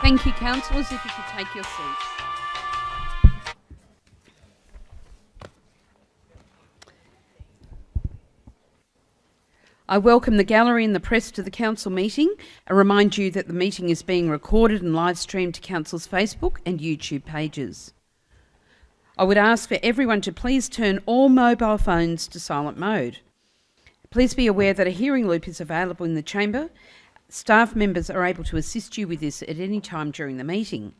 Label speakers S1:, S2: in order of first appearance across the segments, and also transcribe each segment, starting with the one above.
S1: Thank you, councillors. If you could take your seats. I welcome the gallery and the press to the council meeting and remind you that the meeting is being recorded and live streamed to council's Facebook and YouTube pages. I would ask for everyone to please turn all mobile phones to silent mode. Please be aware that a hearing loop is available in the chamber. Staff members are able to assist you with this at any time during the meeting.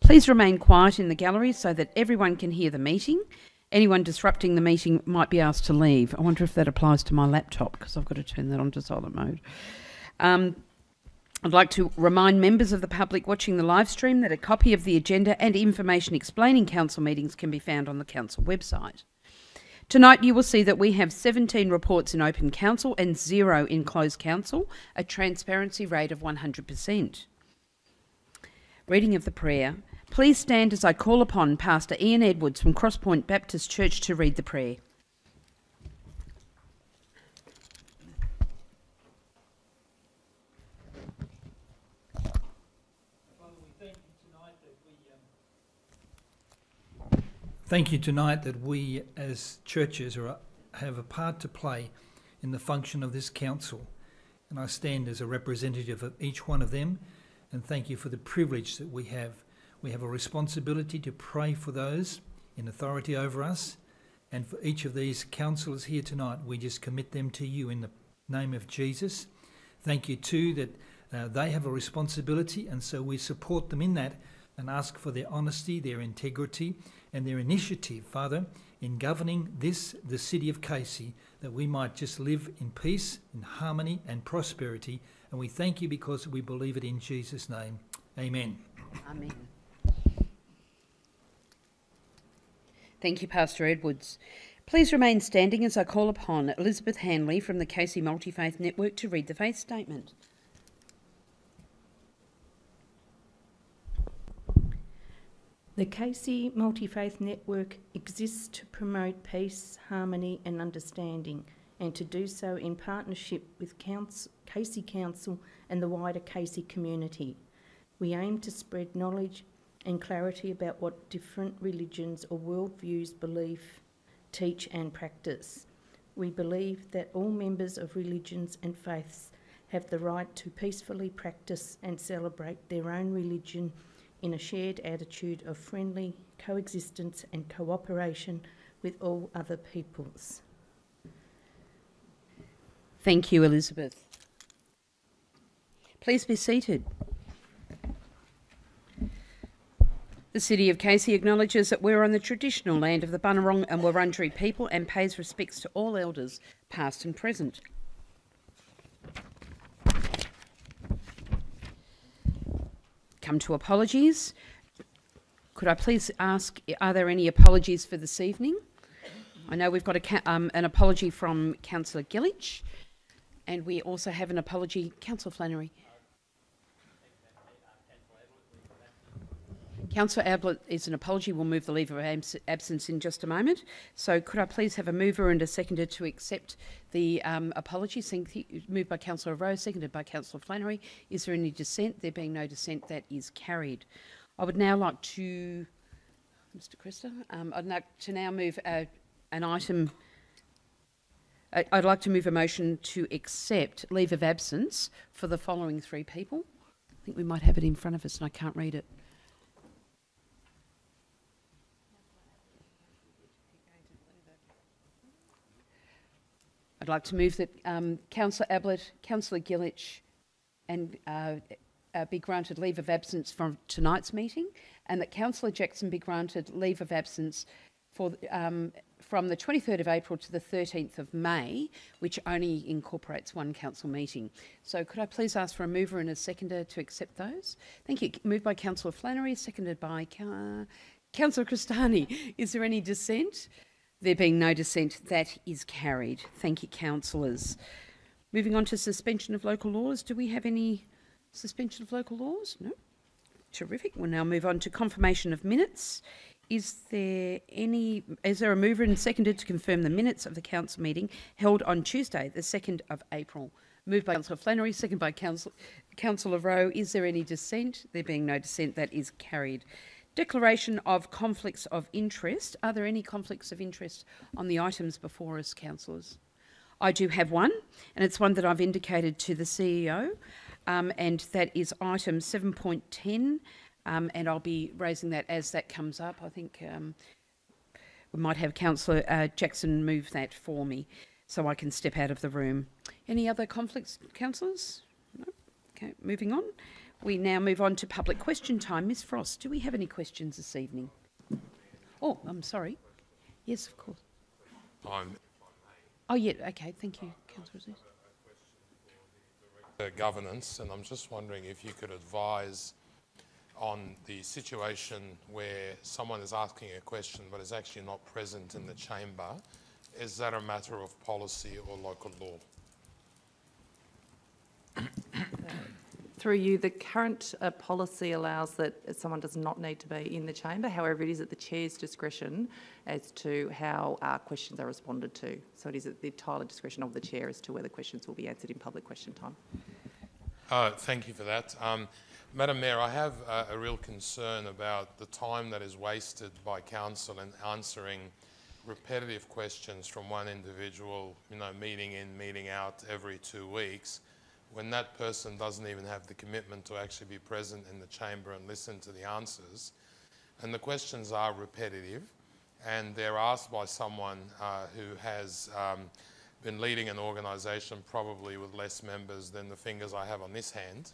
S1: Please remain quiet in the gallery so that everyone can hear the meeting. Anyone disrupting the meeting might be asked to leave. I wonder if that applies to my laptop because I've got to turn that on to silent mode. I'd like to remind members of the public watching the live stream that a copy of the agenda and information explaining council meetings can be found on the council website. Tonight you will see that we have 17 reports in open council and 0 in closed council, a transparency rate of 100%. Reading of the prayer. Please stand as I call upon Pastor Ian Edwards from Crosspoint Baptist Church to read the prayer.
S2: Thank you tonight that we as churches have a part to play in the function of this council. And I stand as a representative of each one of them and thank you for the privilege that we have. We have a responsibility to pray for those in authority over us, and for each of these councillors here tonight, we just commit them to you in the name of Jesus. Thank you too that they have a responsibility, and so we support them in that and ask for their honesty, their integrity and their initiative, Father, in governing the city of Casey, that we might just live in peace, in harmony and prosperity. And we thank you because we believe it in Jesus' name. Amen.
S1: Amen. Thank you, Pastor Edwards. Please remain standing as I call upon Elizabeth Hanley from the Casey Multi-Faith Network to read the faith statement.
S3: The Casey Multi-Faith Network exists to promote peace, harmony and understanding, and to do so in partnership with Casey Council and the wider Casey community. We aim to spread knowledge and clarity about what different religions or worldviews believe, teach and practice. We believe that all members of religions and faiths have the right to peacefully practice and celebrate their own religion in a shared attitude of friendly coexistence and cooperation with all other peoples.
S1: Thank you, Elizabeth. Please be seated. The City of Casey acknowledges that we're on the traditional land of the Bunurong and Wurundjeri people and pays respects to all elders, past and present. Come to apologies. Could I please ask, are there any apologies for this evening? I know we've got an apology from Councillor Gillich, and we also have an apology, Councillor Flannery. Councillor Ablett is an apology. We'll move the leave of absence in just a moment. So could I please have a mover and a seconder to accept the apology? Moved by Councillor Rowe, seconded by Councillor Flannery. Is there any dissent? There being no dissent, that is carried. I would now like to, Mr. Cresta, I'd like to now move an item. I'd like to move a motion to accept leave of absence for the following 3 people. I think we might have it in front of us and I can't read it. I'd like to move that Councillor Ablett, Councillor Gillich and be granted leave of absence from tonight's meeting, and that Councillor Jackson be granted leave of absence for from the 23rd of April to the 13th of May, which only incorporates 1 council meeting. So could I please ask for a mover and a seconder to accept those? Thank you. Moved by Councillor Flannery, seconded by Councillor Cristani. Is there any dissent? There being no dissent, that is carried. Thank you, councillors. Moving on to suspension of local laws. Do we have any suspension of local laws? No. Terrific. We'll now move on to confirmation of minutes. Is there a mover and seconder to confirm the minutes of the council meeting held on Tuesday, the 2nd of April? Moved by Councillor Flannery, second by Councillor Rowe. Is there any dissent? There being no dissent, that is carried. Declaration of conflicts of interest. Are there any conflicts of interest on the items before us, councillors? I do have one, and it's one that I've indicated to the CEO, and that is item 7.10, and I'll be raising that as that comes up. I think we might have Councillor Jackson move that for me so I can step out of the room. Any other conflicts, councillors? No? Okay, moving on. We now move on to public question time. Ms Frost, do we have any questions this evening? Oh, I'm sorry. Yes, of course. Oh, yeah, okay, thank you, Councillor Aziz.
S4: Governance, and I'm just wondering if you could advise on the situation where someone is asking a question but is actually not present in the chamber. Is that a matter of policy or local law?
S5: Through you, the current policy allows that someone does not need to be in the chamber. However, it is at the chair's discretion as to how questions are responded to. So it is at the entirely discretion of the chair as to whether questions will be answered in public question time.
S4: Thank you for that. Madam Mayor, I have a real concern about the time that is wasted by council in answering repetitive questions from one individual, meeting in, meeting out every 2 weeks, when that person doesn't even have the commitment to actually be present in the chamber and listen to the answers. And the questions are repetitive, and they're asked by someone who has been leading an organisation probably with less members than the fingers I have on this hand,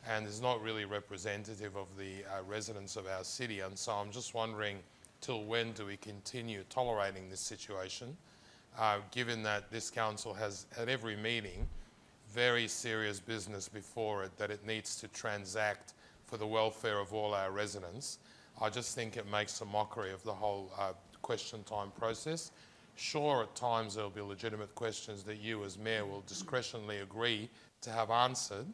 S4: and is not really representative of the residents of our city. And so I'm just wondering, till when do we continue tolerating this situation, given that this council has, at every meeting, very serious business before it that it needs to transact for the welfare of all our residents. I just think it makes a mockery of the whole question time process. Sure, at times there will be legitimate questions that you as Mayor will discretionally agree to have answered,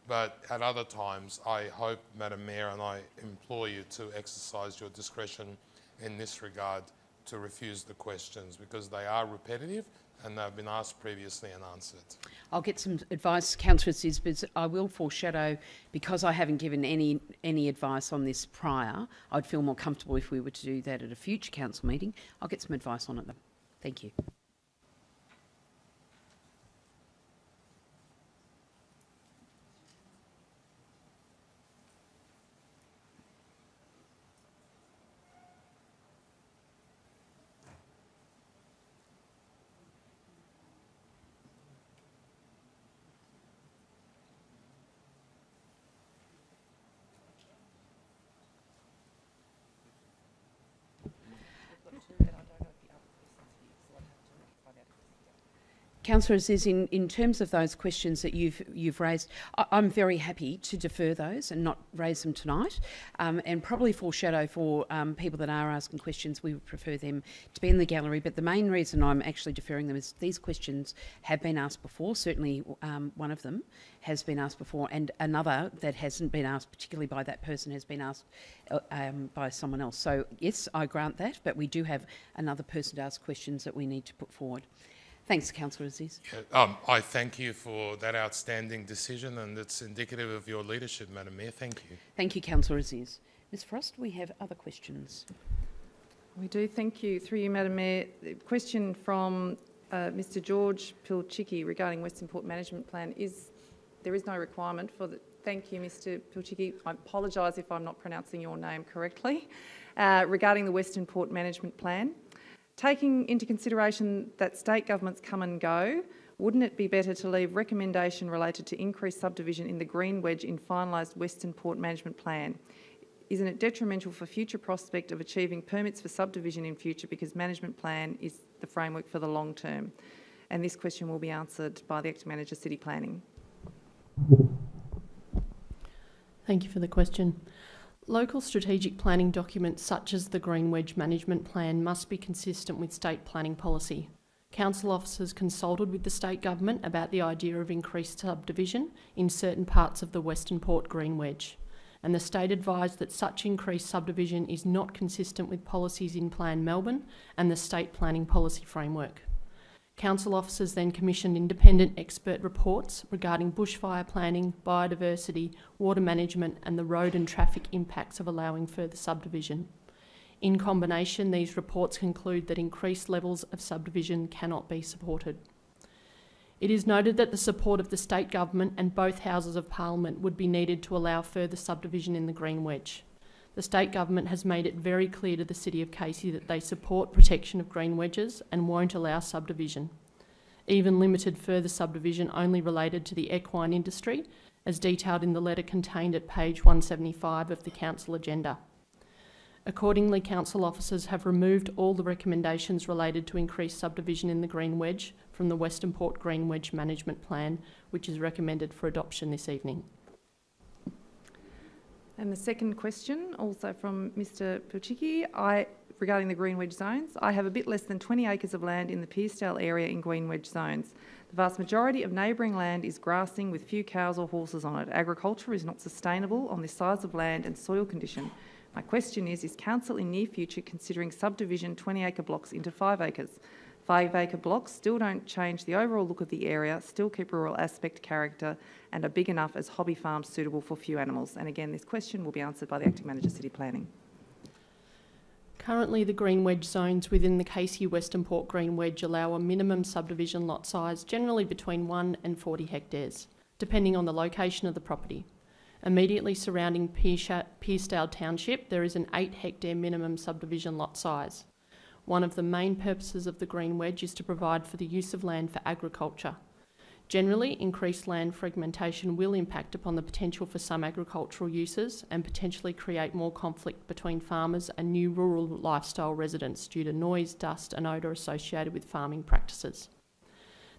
S4: but at other times I hope, Madam Mayor, and I implore you to exercise your discretion in this regard to refuse the questions, because they are repetitive and they've been asked previously and answered. I'll
S1: get some advice, Councillor Aziz, but I will foreshadow, because I haven't given any advice on this prior, I'd feel more comfortable if we were to do that at a future council meeting. I'll get some advice on it though. Thank you. Councillor Aziz, in terms of those questions that you've raised, I'm very happy to defer those and not raise them tonight, and probably foreshadow for people that are asking questions. We would prefer them to be in the gallery, but the main reason I'm actually deferring them is these questions have been asked before. Certainly one of them has been asked before, and another that hasn't been asked particularly by that person has been asked by someone else. So yes, I grant that, but we do have another person to ask questions that we need to put forward. Thanks, Councillor Aziz.
S4: I thank you for that outstanding decision, and it's indicative of your leadership, Madam Mayor. Thank you.
S1: Thank you, Councillor Aziz. Ms Frost, we have other questions.
S5: We do, thank you. Through you, Madam Mayor, the question from Mr George Pilchicki regarding Western Port Management Plan is, there is no requirement for the, thank you, Mr Pilchicki. I apologise if I'm not pronouncing your name correctly. Regarding the Western Port Management Plan, taking into consideration that state governments come and go, wouldn't it be better to leave recommendation related to increased subdivision in the green wedge in finalised Western Port Management Plan? Isn't it detrimental for future prospect of achieving permits for subdivision in future, because management plan is the framework for the long term? And this question will be answered by the Acting Manager, City Planning.
S6: Thank you for the question. Local strategic planning documents such as the Green Wedge Management Plan must be consistent with state planning policy. Council officers consulted with the state government about the idea of increased subdivision in certain parts of the Western Port Green Wedge, and the state advised that such increased subdivision is not consistent with policies in Plan Melbourne and the state planning policy framework. Council officers then commissioned independent expert reports regarding bushfire planning, biodiversity, water management and the road and traffic impacts of allowing further subdivision. In combination, these reports conclude that increased levels of subdivision cannot be supported. It is noted that the support of the state government and both houses of parliament would be needed to allow further subdivision in the Green Wedge. The state government has made it very clear to the City of Casey that they support protection of green wedges and won't allow subdivision, even limited further subdivision only related to the equine industry, as detailed in the letter contained at page 175 of the Council agenda. Accordingly, Council officers have removed all the recommendations related to increased subdivision in the Green Wedge from the Western Port Green Wedge Management Plan, which is recommended for adoption this evening.
S5: And the second question, also from Mr Pilchicki, regarding the Green Wedge zones. I have a bit less than 20 acres of land in the Pearsdale area in Green Wedge zones. The vast majority of neighbouring land is grassing with few cows or horses on it. Agriculture is not sustainable on this size of land and soil condition. My question is Council in near future considering subdivision 20-acre blocks into 5 acres? 5-acre blocks still don't change the overall look of the area, still keep rural aspect character and are big enough as hobby farms suitable for few animals. And again, this question will be answered by the Acting Manager, City Planning.
S6: Currently, the Green Wedge zones within the Casey Western Port Green Wedge allow a minimum subdivision lot size generally between 1 and 40 hectares, depending on the location of the property. Immediately surrounding Pearsdale Township, there is an 8-hectare minimum subdivision lot size. One of the main purposes of the Green Wedge is to provide for the use of land for agriculture. Generally, increased land fragmentation will impact upon the potential for some agricultural uses and potentially create more conflict between farmers and new rural lifestyle residents due to noise, dust and odour associated with farming practices.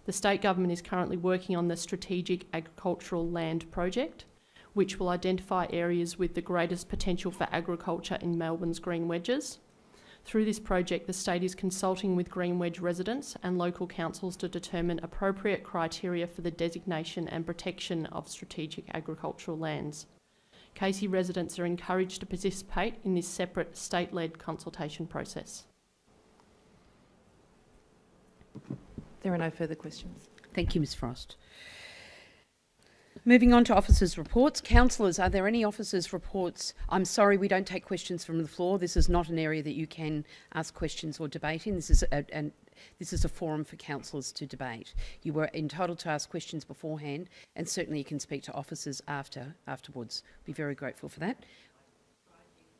S6: The state government is currently working on the Strategic Agricultural Land Project, which will identify areas with the greatest potential for agriculture in Melbourne's Green Wedges. Through this project, the state is consulting with Green Wedge residents and local councils to determine appropriate criteria for the designation and protection of strategic agricultural lands. Casey residents are encouraged to participate in this separate state-led consultation process.
S5: There are no further questions.
S1: Thank you, Ms Frost. Moving on to officers' reports. Councillors, are there any officers' reports? I'm sorry, we don't take questions from the floor. This is not an area that you can ask questions or debate in. This is a forum for councillors to debate. You were entitled to ask questions beforehand, and certainly you can speak to officers afterwards. Be very grateful for that.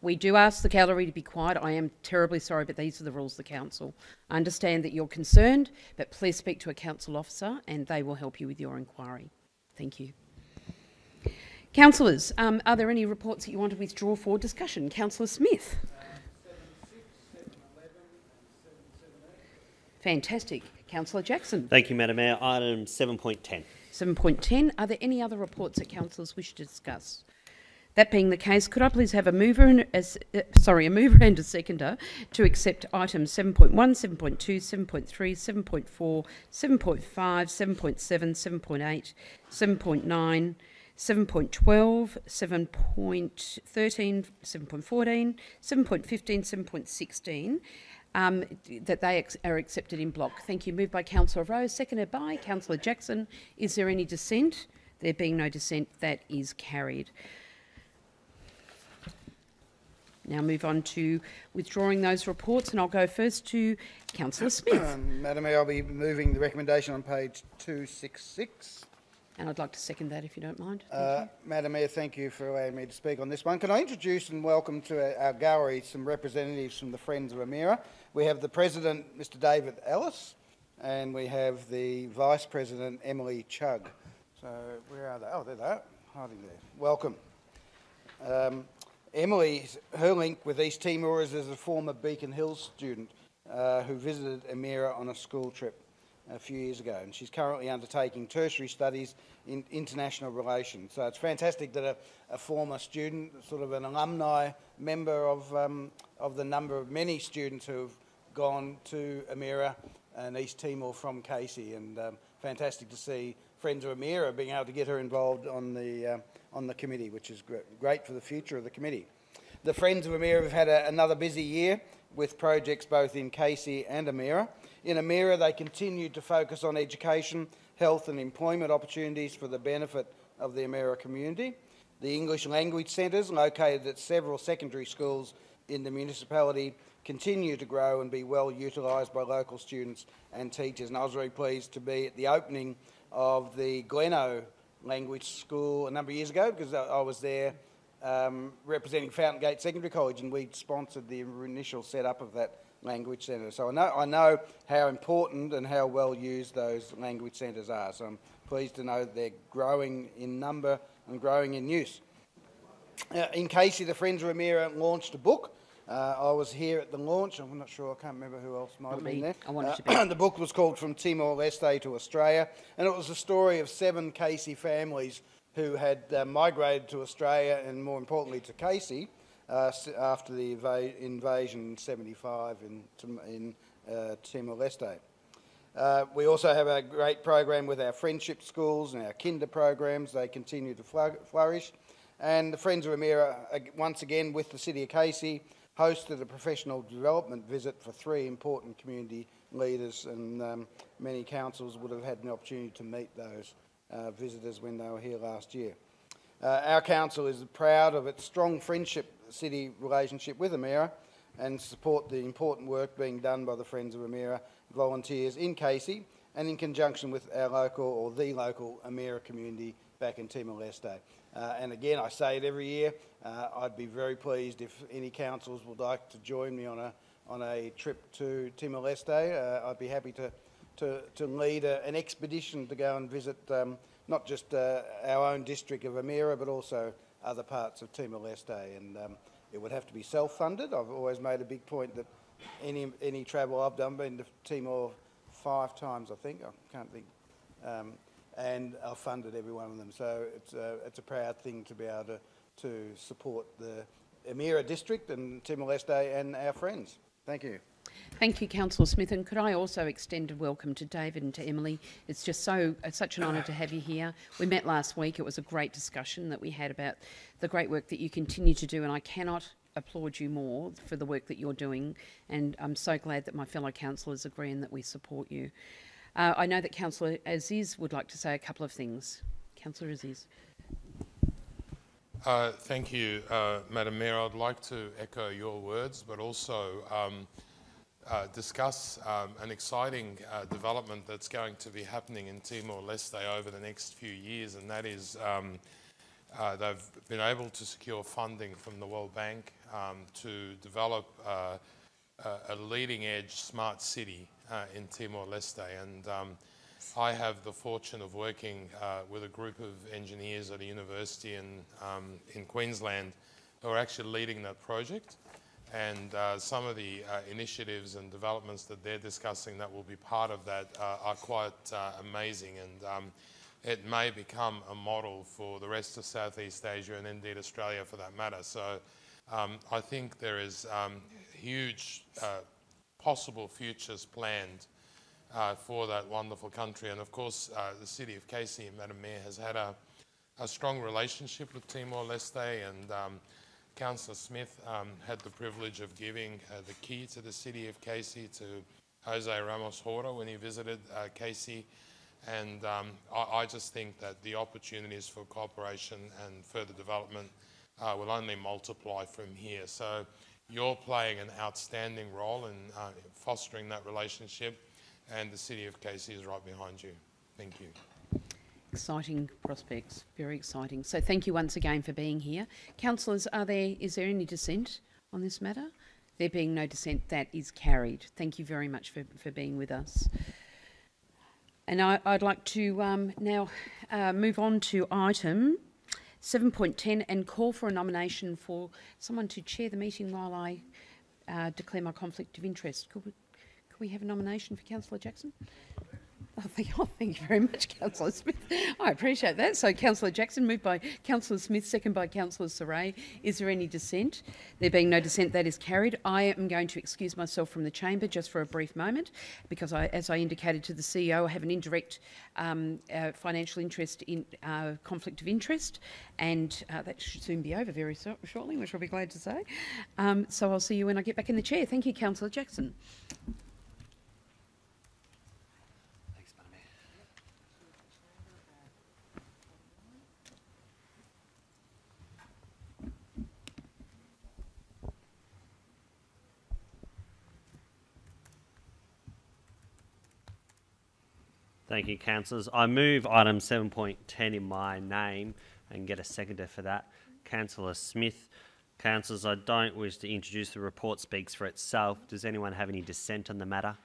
S1: We do ask the gallery to be quiet. I am terribly sorry, but these are the rules of the council. I understand that you're concerned, but please speak to a council officer and they will help you with your inquiry. Thank you. Councillors, are there any reports that you want to withdraw for discussion? Councillor Smith. 7-6, 7-11 and 7-17. Fantastic. Councillor Jackson.
S7: Thank you, Madam Mayor. Item 7.10.
S1: 7.10. Are there any other reports that councillors wish to discuss? That being the case, could I please have a mover and a seconder to accept items 7.1, 7.2, 7.3, 7.4, 7.5, 7.7, 7.8, 7.9, 7.12, 7.13, 7.14, 7.15, 7.16, that they are accepted in block. Thank you. Moved by Councillor Rose, seconded by Councillor Jackson. Is there any dissent? There being no dissent, that is carried. Now move on to withdrawing those reports, and I'll go first to Councillor Smith.
S8: Madam Mayor, I'll be moving the recommendation on page 266.
S1: And I'd like to second that if you don't mind.
S8: Madam Mayor, thank you for allowing me to speak on this one. Can I introduce and welcome to our gallery some representatives from the Friends of Amira. We have the President, Mr David Ellis, and we have the Vice President, Emily Chugg. So where are they? Oh, there they are, hiding there. Welcome. Emily, her link with East Timor is as a former Beacon Hills student who visited Amira on a school trip a few years ago, and she's currently undertaking tertiary studies in international relations. So it's fantastic that a former student, sort of an alumni member of the number of many students who have gone to Amira and East Timor from Casey, and fantastic to see Friends of Amira being able to get her involved on the committee, which is great for the future of the committee. The Friends of Amira have had another busy year with projects both in Casey and Amira. In Emira, they continued to focus on education, health and employment opportunities for the benefit of the Emira community. The English language centres, located at several secondary schools in the municipality, continue to grow and be well utilised by local students and teachers. And I was very pleased to be at the opening of the Gleno Language School a number of years ago, because I was there representing Fountain Gate Secondary College, and we sponsored the initial set-up of that language centre. So I know how important and how well used those language centres are. So I'm pleased to know that they're growing in number and growing in use. In Casey, the Friends of Emira launched a book. I was here at the launch. I'm not sure, I can't remember who else might have been there.
S1: I wanted to be.
S8: The book was called From Timor-Leste to Australia, and it was the story of 7 Casey families who had migrated to Australia and, more importantly, to Casey after the invasion in 1975 in Timor-Leste. We also have a great program with our friendship schools and our kinder programs. They continue to flourish. And the Friends of Emira, once again with the City of Casey, hosted a professional development visit for 3 important community leaders, and many councils would have had an opportunity to meet those visitors when they were here last year. Our council is proud of its strong friendship city relationship with Emira and support the important work being done by the Friends of Emira volunteers in Casey and in conjunction with our local, or the local, Emira community back in Timor-Leste. And again, I say it every year, I'd be very pleased if any councils would like to join me on a trip to Timor-Leste. I'd be happy to lead an expedition to go and visit not just our own district of Emira, but also other parts of Timor-Leste. And it would have to be self-funded. I've always made a big point that any travel I've done, been to Timor 5 times, I think, I can't think, and I've funded every one of them. So it's a proud thing to be able to support the Emira district and Timor-Leste and our friends. Thank you.
S1: Thank you, Councillor Smith. And could I also extend a welcome to David and to Emily? It's just such an honour to have you here. We met last week. It was a great discussion that we had about the great work that you continue to do, and I cannot applaud you more for the work that you're doing. And I'm so glad that my fellow councillors agree and that we support you. I know that Councillor Aziz would like to say a couple of things. Councillor Aziz.
S4: Thank you, Madam Mayor. I'd like to echo your words, but also discuss an exciting development that's going to be happening in Timor-Leste over the next few years, and that is they've been able to secure funding from the World Bank to develop a leading-edge smart city in Timor-Leste. And I have the fortune of working with a group of engineers at a university in Queensland who are actually leading that project. And some of the initiatives and developments that they're discussing that will be part of that are quite amazing, and it may become a model for the rest of Southeast Asia and indeed Australia for that matter. So I think there is huge possible futures planned for that wonderful country. And of course the City of Casey, Madam Mayor, has had a strong relationship with Timor-Leste, and Councillor Smith had the privilege of giving the key to the City of Casey to Jose Ramos Horta when he visited Casey. And I just think that the opportunities for cooperation and further development will only multiply from here. So you're playing an outstanding role in fostering that relationship, and the City of Casey is right behind you. Thank you.
S1: Exciting prospects, very exciting. So thank you once again for being here. Councillors, is there any dissent on this matter? There being no dissent, that is carried. Thank you very much for being with us. And I'd like to now move on to item 7.10 and call for a nomination for someone to chair the meeting while I declare my conflict of interest. Could we have a nomination for Councillor Jackson? Oh, thank you very much, Councillor Smith. I appreciate that. So Councillor Jackson, moved by Councillor Smith, second by Councillor Saray. Is there any dissent? There being no dissent, that is carried. I am going to excuse myself from the chamber just for a brief moment because, as I indicated to the CEO, I have an indirect financial interest in conflict of interest, and that should soon be over very shortly, which I'll be glad to say. So I'll see you when I get back in the chair. Thank you, Councillor Jackson.
S7: Thank you, councillors. I move item 7.10 in my name and get a seconder for that. Councillor Smith. Councillors, I don't wish to introduce the report speaks for itself. Does anyone have any dissent on the matter?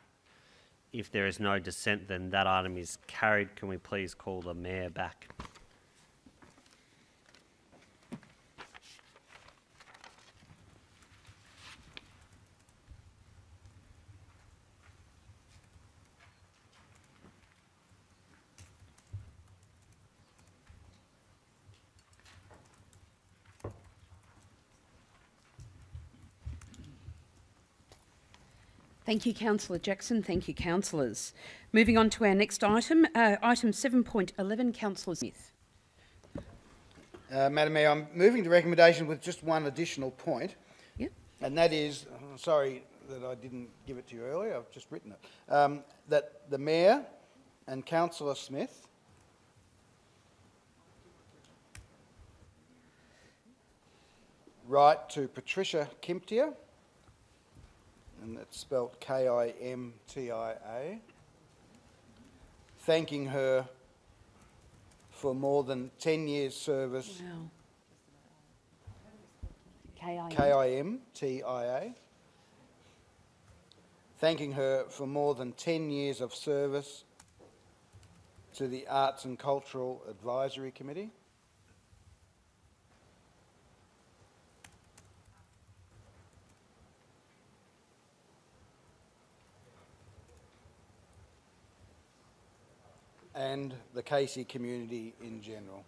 S7: If there is no dissent, then that item is carried. Can we please call the Mayor back?
S1: Thank you, Councillor Jackson. Thank you, councillors. Moving on to our next item, item 7.11, Councillor Smith.
S8: Madam Mayor, I'm moving the recommendation with just one additional point.
S1: Yep.
S8: And that is, sorry that I didn't give it to you earlier, I've just written it, that the Mayor and Councillor Smith write to Patricia Kimptia, and it's spelt K-I-M-T-I-A, thanking her for more than 10 years' service.
S1: Wow.
S8: K-I-M-T-I-A, thanking her for more than 10 years of service to the Arts and Cultural Advisory Committee. And the Casey community in general.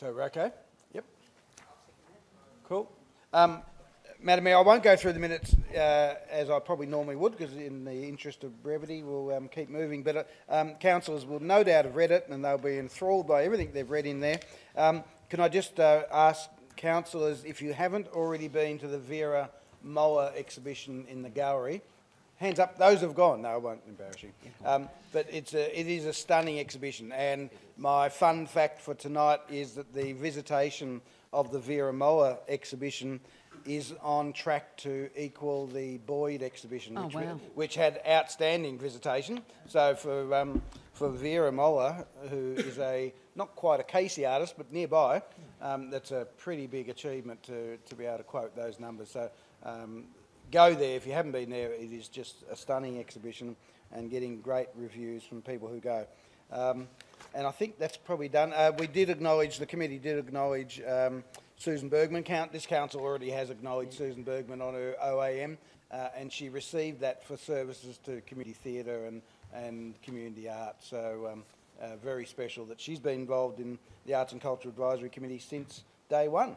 S8: So we're okay? Yep. Cool. Madam Mayor, I won't go through the minutes as I probably normally would, because in the interest of brevity we'll keep moving, but councillors will no doubt have read it and they'll be enthralled by everything they've read in there. Can I just ask councillors, if you haven't already been to the Vera Moa exhibition in the gallery, hands up, those have gone. No, I won't embarrass you. But it is a stunning exhibition, and my fun fact for tonight is that the visitation of the Vera Moa exhibition is on track to equal the Boyd exhibition, which had outstanding visitation. So for Vera Moa, who is not quite a Casey artist, but nearby, that's a pretty big achievement to be able to quote those numbers. So go there if you haven't been there. It is just a stunning exhibition and getting great reviews from people who go. And I think that's probably done. The committee did acknowledge Susan Bergman. This council already has acknowledged Susan Bergman on her OAM, and she received that for services to community theatre and community art. So very special that she's been involved in the Arts and Culture Advisory Committee since day one.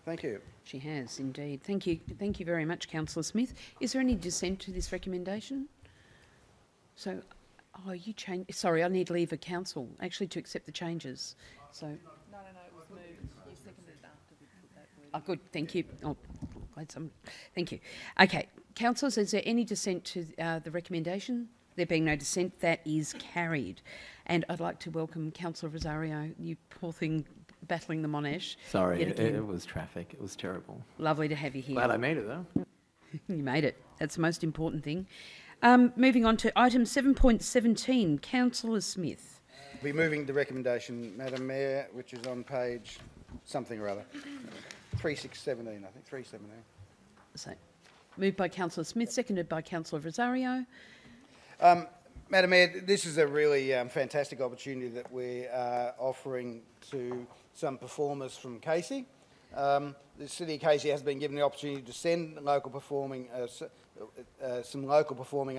S8: Thank you.
S1: She has indeed. Thank you. Thank you very much, Councillor Smith. Is there any dissent to this recommendation? So, you changed. Sorry, I need leave of council actually to accept the changes. So. No, it was moved. You seconded it after we put that word. Oh, good. Thank you. Oh, glad some. Thank you. Okay, councillors, is there any dissent to the recommendation? There being no dissent, that is carried. And I'd like to welcome Councillor Rosario. You poor thing, battling the Monash.
S9: Sorry, it was traffic. It was terrible.
S1: Lovely to have you here.
S9: Glad I made it, though.
S1: You made it. That's the most important thing. Moving on to item 7.17, Councillor Smith.
S8: We'll be moving the recommendation, Madam Mayor, which is on page something or other. 3617, I think, 317.
S1: So, moved by Councillor Smith, seconded by Councillor Rosario.
S8: Madam Mayor, this is a really fantastic opportunity that we're offering to some performers from Casey. The City of Casey has been given the opportunity to send some local performing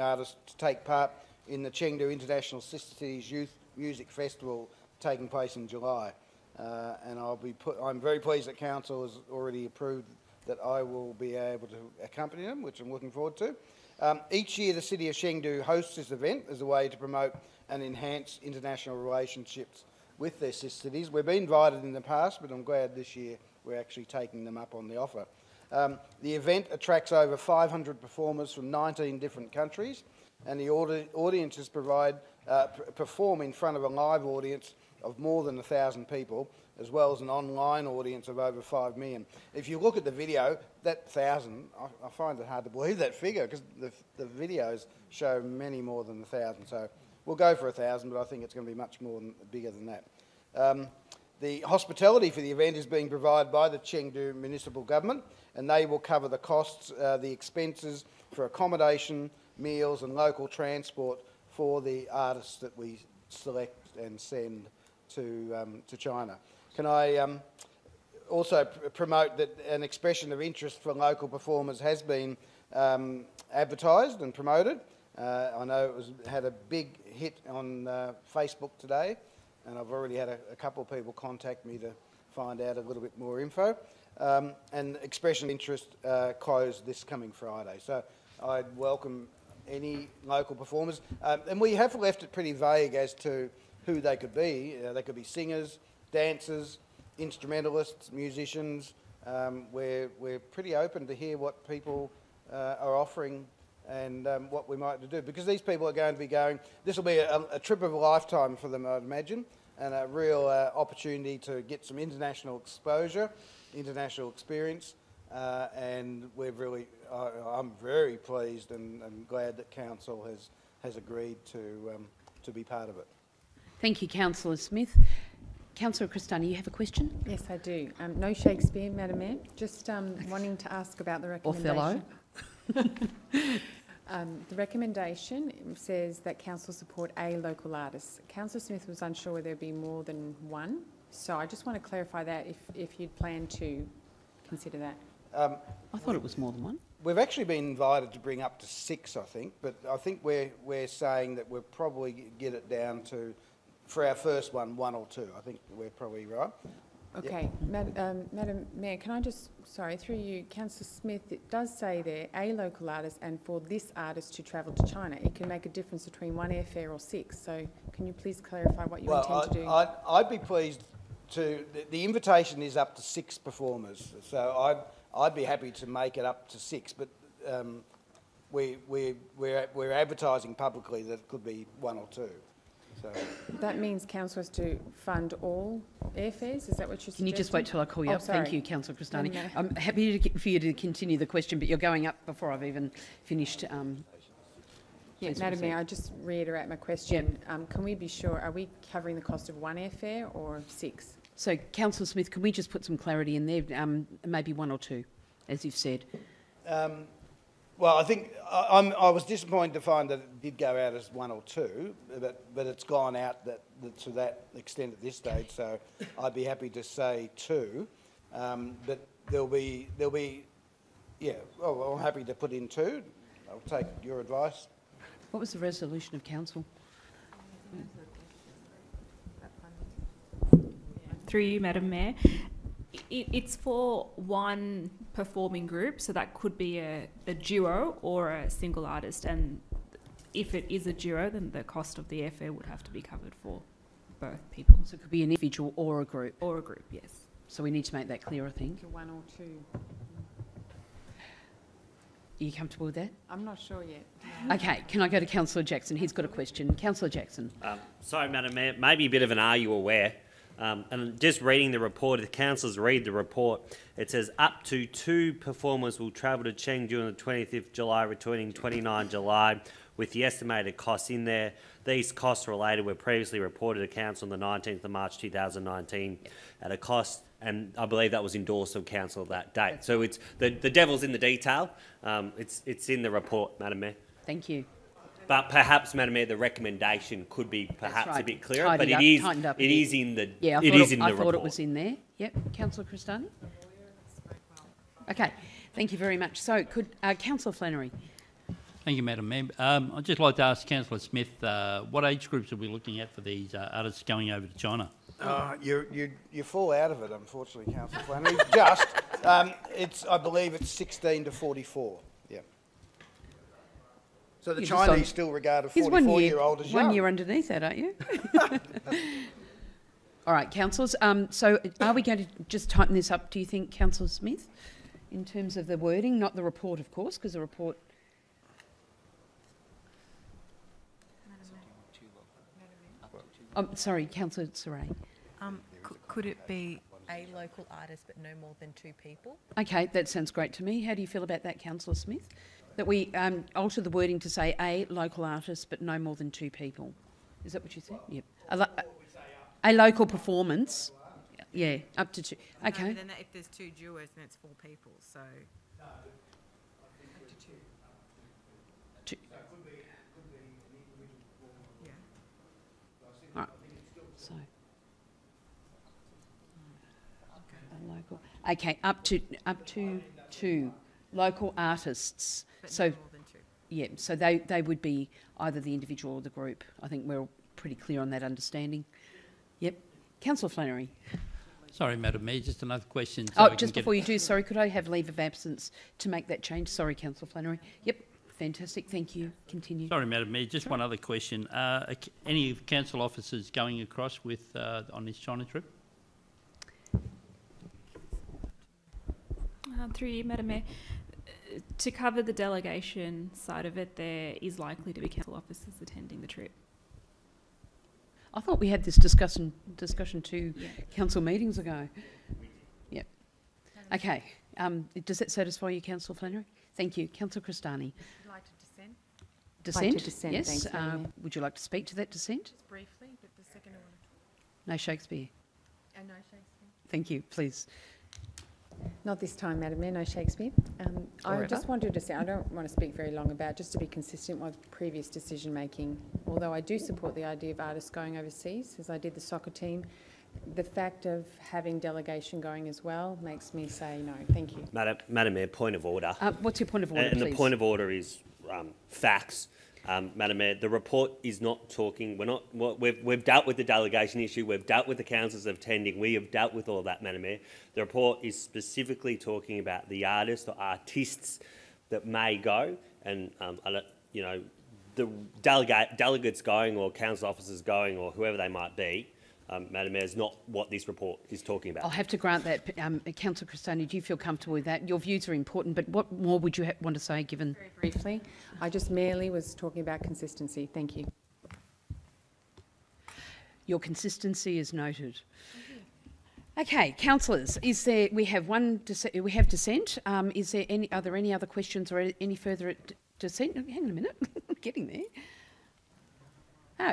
S8: artists to take part in the Chengdu International Sister Cities Youth Music Festival taking place in July. And I'm very pleased that Council has already approved that I will be able to accompany them, which I'm looking forward to. Each year, the City of Chengdu hosts this event as a way to promote and enhance international relationships with their sister cities. We've been invited in the past, but I'm glad this year we're actually taking them up on the offer. The event attracts over 500 performers from 19 different countries, and the audiences perform in front of a live audience of more than 1,000 people, as well as an online audience of over 5 million. If you look at the video, that 1,000, I find it hard to believe that figure, because the videos show many more than 1,000. So we'll go for 1,000, but I think it's going to be much bigger than that. The hospitality for the event is being provided by the Chengdu Municipal Government, and they will cover the costs, the expenses for accommodation, meals and local transport for the artists that we select and send to China. Can I also promote that an expression of interest for local performers has been advertised and promoted. I know it had a big hit on Facebook today, and I've already had a couple of people contact me to find out a little bit more info. And expression of interest closed this coming Friday. So I'd welcome any local performers. And we have left it pretty vague as to who they could be. They could be singers, dancers, instrumentalists, musicians. We're pretty open to hear what people are offering and what we might do, because these people are going to be going, this will be a trip of a lifetime for them, I'd imagine, and a real opportunity to get some international exposure, international experience, and I'm very pleased and glad that Council has agreed to be part of it.
S1: Thank you, Councillor Smith. Councillor Cristani, you have a question?
S5: Yes, I do. No Shakespeare, Madam Mayor. Just wanting to ask about the recommendation.
S1: Othello.
S5: The recommendation says that council support a local artist. Councillor Smith was unsure whether there'd be more than one, so I just want to clarify that if you'd plan to consider that.
S1: I thought it was more than one.
S8: We've actually been invited to bring up to 6, I think, but I think we're saying that we'll probably get it down to, for our first one, 1 or 2. I think we're probably right.
S5: Okay, yep. Madam Mayor, can I just, sorry, through you, Councillor Smith, it does say there, a local artist, and for this artist to travel to China, it can make a difference between 1 airfare or 6. So can you please clarify what you intend to do?
S8: I'd be pleased to, the invitation is up to 6 performers, so I'd be happy to make it up to 6, but we're advertising publicly that it could be 1 or 2. So
S5: that means council has to fund all airfares? Is that what you're suggesting?
S1: Can you just wait till I call you up?
S5: Sorry.
S1: Thank you, Councillor Cristani. I'm happy for you to continue the question, but you're going up before I've even finished.
S5: Yeah, Madam Mayor, I just reiterate my question. Yep. Can we be sure, are we covering the cost of 1 airfare or 6?
S1: So, Councillor Smith, can we just put some clarity in there? Maybe 1 or 2, as you've said.
S8: Well, I think I was disappointed to find that it did go out as 1 or 2, but it's gone out to that extent at this stage. So I'd be happy to say 2, but there'll be yeah. Well, I'm happy to put in 2. I'll take your advice.
S1: What was the resolution of council?
S10: Through you, Madam Mayor. It's for one performing group, so that could be a duo or a single artist, and if it is a duo, then the cost of the airfare would have to be covered for both people.
S1: So it could be an individual or a group?
S10: Or a group, yes.
S1: So we need to make that clear, I think.
S5: 1 or 2.
S1: Are you comfortable with that?
S5: I'm not sure yet.
S1: Okay, can I go to Councillor Jackson? He's got a question. Councillor Jackson.
S7: Sorry, Madam Mayor, maybe a bit of an are you aware? And just reading the report, if the councillors read the report, it says up to 2 performers will travel to Chengdu on the 20th of July, returning 29 July, with the estimated costs in there. These costs related were previously reported to council on the 19th of March 2019 at a cost, and I believe that was endorsed of council that date. So it's the devil's in the detail. It's in the report, Madam Mayor.
S1: Thank you.
S7: But perhaps, Madam Mayor, the recommendation could be perhaps
S1: right.
S7: a bit clearer.
S1: Tidied
S7: but
S1: up,
S7: it is in the
S1: yeah. I thought it was in there. Yep, Councillor Cristani. Okay, thank you very much. So, could Councillor Flannery?
S11: Thank you, Madam Mayor. I'd just like to ask Councillor Smith, what age groups are we looking at for these artists going over to China?
S8: You fall out of it, unfortunately, Councillor Flannery. I believe it's 16 to 44. Yeah. So the
S1: You're just
S8: Chinese
S1: on-
S8: still regard a
S1: He's
S8: 44-year-old as young.
S1: 1 year underneath that, aren't you? All right, councillors. So are we going to just tighten this up, do you think, Councillor Smith, in terms of the wording? Not the report, of course, because the report... Sorry, Councillor Saray.
S12: Could it be a local artist but no more than 2 people?
S1: Okay, that sounds great to me. How do you feel about that, Councillor Smith? That we alter the wording to say a local artist but no more than 2 people. Is that what you said? Yep. A local performance. Yeah, up to 2. Okay.
S12: No, but then if there's 2 duos, then it's 4 people. So. Up to 2. Yeah.
S1: All right. So. A local. Okay, up to 2 local artists.
S12: But
S1: So.
S12: no more than 2.
S1: Yeah, so they would be either the individual or the group. I think we're all pretty clear on that understanding. Yep. Councillor Flannery.
S11: Sorry, Madam Mayor, just another question.
S1: Oh, just before you do, sorry, could I have leave of absence to make that change? Sorry, Councillor Flannery. Yep, fantastic, thank you. Continue.
S11: Sorry, Madam Mayor, just one other question. Any council officers going across with on this China trip?
S10: Through you, Madam Mayor. To cover the delegation side of it, there is likely to be council officers attending the trip.
S1: I thought we had this discussion 2 council meetings ago. Yep. Okay. Does that satisfy you, Councillor Flannery? Thank you. Councillor Cristani.
S12: Would you like to dissent?
S1: Dissent?
S3: Like to dissent,
S1: yes.
S3: thanks, Madam Mayor.
S1: Would you like to speak to that dissent?
S12: Just briefly, but the second one.
S1: No Shakespeare.
S12: No Shakespeare.
S1: Thank you. Please.
S13: Not this time, Madam Mayor, no Shakespeare. I just wanted to say, I don't want to speak very long about, just to be consistent with previous decision making, although I do support the idea of artists going overseas, as I did the soccer team, the fact of having delegation going as well makes me say no. Thank you.
S7: Madam Mayor, point of order.
S1: What's your point of order,
S7: And
S1: please?
S7: the point of order is facts. Madam Mayor, the report is not talking. We've dealt with the delegation issue. We've dealt with the councils attending. We have dealt with all of that, Madam Mayor. The report is specifically talking about the artists or artists that may go, and the delegates going or council officers going or whoever they might be. Madam Mayor, is not what this report is talking about.
S1: I'll have to grant that. Councillor Cristani, do you feel comfortable with that? Your views are important, but what more would you want to say, given...
S13: Very briefly, I just merely was talking about consistency. Thank you.
S1: Your consistency is noted. Okay, councillors, we have dissent. Are there any other questions or any further dissent? Hang on a minute, I'm getting there.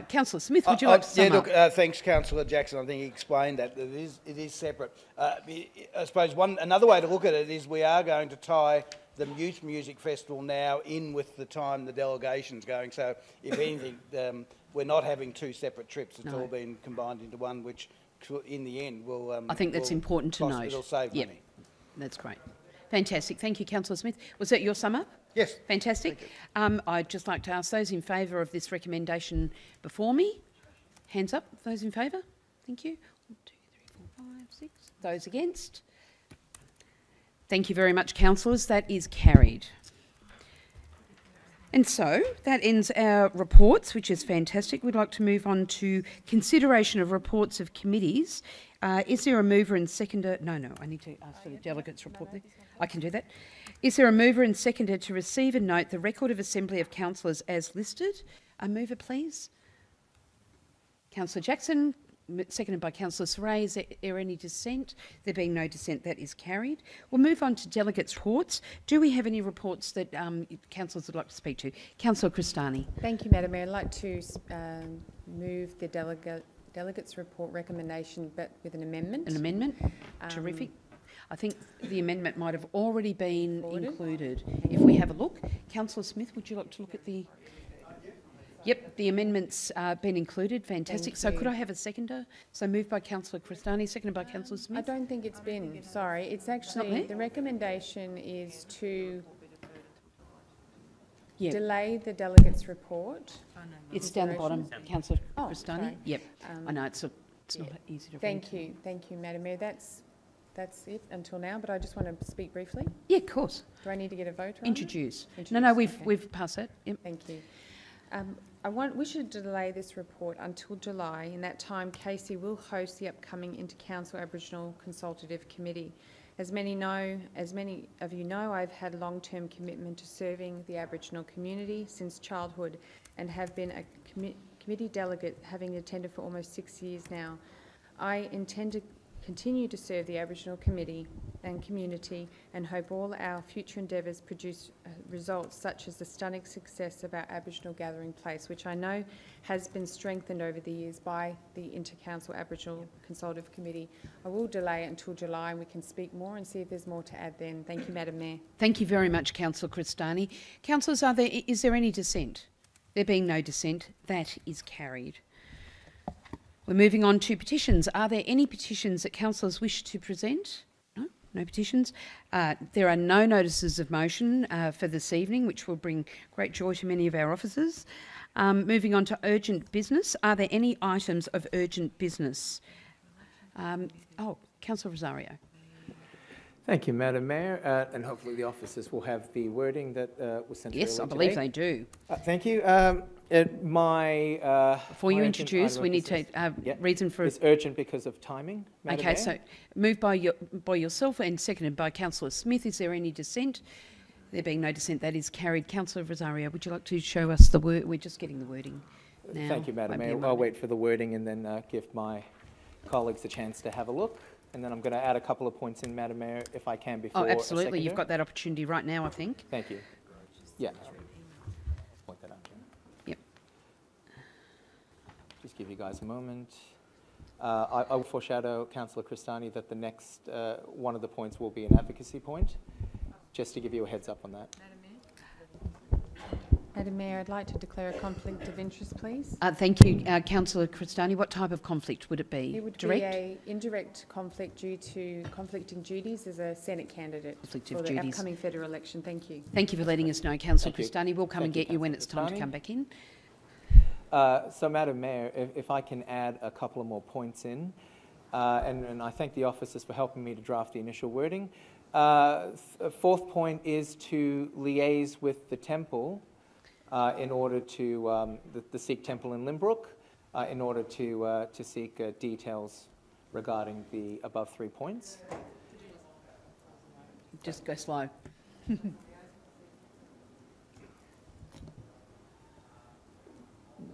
S1: Councillor Smith, would you like to sum up?
S8: Thanks, Councillor Jackson. I think he explained that it is separate. I suppose another way to look at it is we are going to tie the Youth Music Festival now in with the time the delegation's going. So, if anything, we're not having 2 separate trips. It's all been combined into one, which in the end will...
S1: I think that's important to note.
S8: It'll save money.
S1: That's great. Fantastic. Thank you, Councillor Smith. Was that your sum up?
S8: Yes.
S1: Fantastic. I'd just like to ask those in favour of this recommendation before me. Hands up, those in favour. Thank you. 1, 2, 3, 4, 5, 6. Those against? Thank you very much, councillors. That is carried. And so that ends our reports, which is fantastic. We'd like to move on to consideration of reports of committees. Is there a mover and seconder? No, I need to ask for the delegates' report there. I can do that. Is there a mover and seconder to receive and note the record of assembly of councillors as listed? A mover, please. Councillor Jackson, seconded by Councillor Saray. Is there any dissent? There being no dissent, that is carried. We'll move on to delegates' reports. Do we have any reports that councillors would like to speak to? Councillor Cristani.
S13: Thank you, Madam Mayor. I'd like to move the delegates' report recommendation, but with an amendment.
S1: An amendment? Terrific. I think the amendment might have already been included. If we have a look. Councillor Smith, would you like to look at the... Yep, the amendment's been included. Fantastic. So could I have a seconder? So moved by Councillor Cristani, seconded by Councillor Smith.
S13: I don't think it's been. Sorry. It's actually... the recommendation is to delay the delegates' report.
S1: It's down the bottom, Councillor Cristani.
S13: Sorry.
S1: Yep. I know, it's not easy to read.
S13: Thank you, Madam Mayor. That's That's it until now, but I just want to speak briefly.
S1: Yeah, of course.
S13: Do I need to get a vote on
S1: Introduce.
S13: it?
S1: No,
S13: Okay.
S1: we've passed it. Yep.
S13: Thank you. We should delay this report until July. In that time, Casey will host the upcoming Inter-Council Aboriginal Consultative Committee. As many of you know, I've had long-term commitment to serving the Aboriginal community since childhood and have been a committee delegate, having attended for almost 6 years now. I intend to continue to serve the Aboriginal committee and community and hope all our future endeavours produce results such as the stunning success of our Aboriginal gathering place, which I know has been strengthened over the years by the Inter-Council Aboriginal Consultative Committee. I will delay it until July and we can speak more and see if there's more to add then. Thank you, Madam Mayor.
S1: Thank you very much, Councillor Cristani. Councillors, is there any dissent? There being no dissent, that is carried. We're moving on to petitions. Are there any petitions that councillors wish to present? No petitions. There are no notices of motion for this evening, which will bring great joy to many of our officers. Moving on to urgent business. Are there any items of urgent business? Councillor Rosario.
S9: Thank you, Madam Mayor, and hopefully the officers will have the wording that was sent
S1: Yes,
S9: earlier
S1: I believe
S9: today.
S1: they do.
S9: Thank you.
S1: Before you introduce, we need to reason for.
S9: It's urgent because of timing, Madam Mayor.
S1: Okay, so moved by yourself and seconded by Councillor Smith. Is there any dissent? There being no dissent, that is carried. Councillor Rosario, would you like to show us the word? We're just getting the wording now.
S9: Thank you, Madam Mayor. I'll wait for the wording and then give my colleagues a chance to have a look. And then I'm going to add a couple of points in, Madam Mayor, if I can, before
S1: Oh, absolutely.
S9: a
S1: You've got that opportunity right now, I think.
S9: Thank you. Yeah. Point that out.
S1: Yep.
S9: Just give you guys a moment. I will foreshadow, Councillor Cristani, that the next one of the points will be an advocacy point, just to give you a heads up on that.
S13: Madam Mayor, I'd like to declare a conflict of interest, please.
S1: Thank you, Councillor Cristani. What type of conflict would it be?
S13: It would
S1: Direct?
S13: be an indirect conflict due to conflicting duties as a Senate candidate
S1: Conflict
S13: for
S1: of
S13: the
S1: duties.
S13: upcoming federal election. Thank you.
S1: Thank you for letting us know, Councillor
S9: Thank you.
S1: Cristani. We'll come and
S9: Thank
S1: get
S9: you,
S1: you when it's time to
S9: Councillor
S1: come back in.
S9: So, Madam Mayor, if I can add a couple of more points in, and I thank the officers for helping me to draft the initial wording. Fourth point is to liaise with the temple in order to, the Sikh temple in Limbrook, in order to seek details regarding the above 3 points.
S1: Just go slow.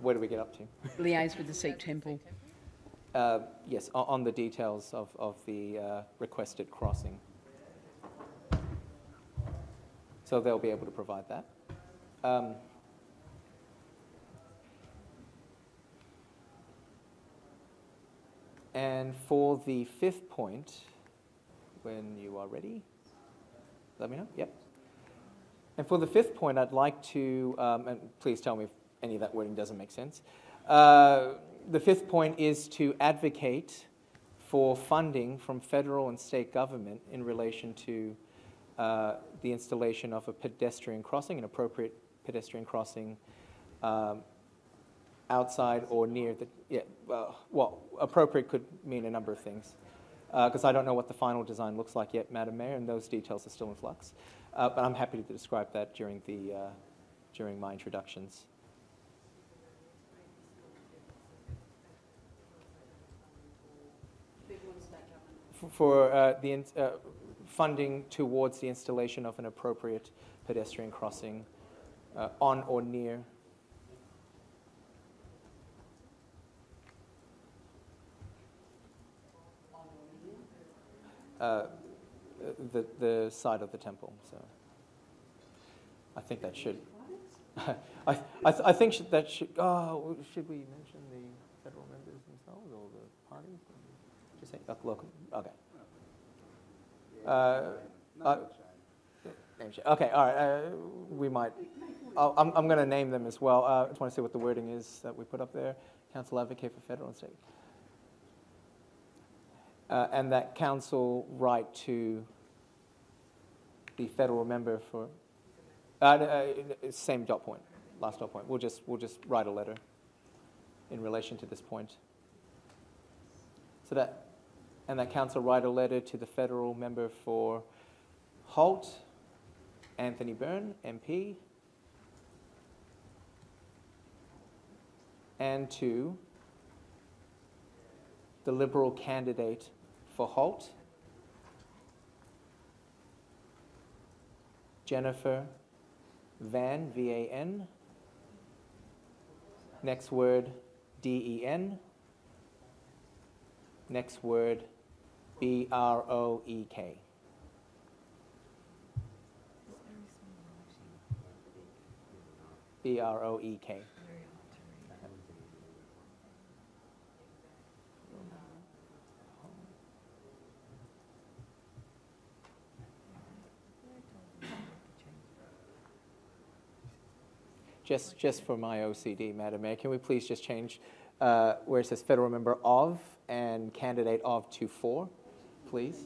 S9: Where do we get up to?
S1: Liaise with the Sikh temple.
S9: Yes, on the details of the requested crossing. So they'll be able to provide that. And for the fifth point, when you are ready, let me know. Yep. And for the fifth point, I'd like to, and please tell me if any of that wording doesn't make sense. The fifth point is to advocate for funding from federal and state government in relation to the installation of a pedestrian crossing, an appropriate pedestrian crossing outside or near the, well, appropriate could mean a number of things. Because I don't know what the final design looks like yet, Madam Mayor, and those details are still in flux. But I'm happy to describe that during my introductions. For the funding towards the installation of an appropriate pedestrian crossing on or near the side of the temple. So I think that should. I think that should. Oh, should we mention the federal members themselves or the parties? Just say local. Okay. Okay. All right. We might. I'm going to name them as well. I just want to see what the wording is that we put up there. Council advocate for federal and state. And that council right to the federal member for same dot point, last dot point. We'll just write a letter in relation to this point. So that and that council write a letter to the federal member for Holt, Anthony Byrne, MP, and to the Liberal candidate for Holt, Jennifer Van, V-A-N, next word, D-E-N, next word, B-R-O-E-K. B-R-O-E-K. Just for my OCD, Madam Mayor, can we please just change where it says federal member of and candidate of to for, please?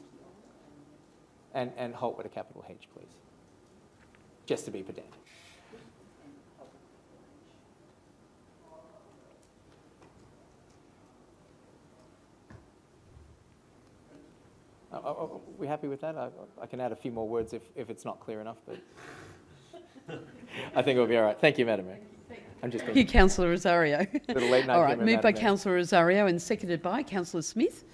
S9: And Holt with a capital H, please. Just to be pedantic. Are we happy with that? I can add a few more words if it's not clear enough, but I think it'll be all right. Thank you, Madam Mayor.
S1: Thank you, Councillor Rosario.
S9: Little late night
S1: all right,
S9: humour,
S1: moved by
S9: Madam Mayor.
S1: Councillor Rosario and seconded by Councillor Smith.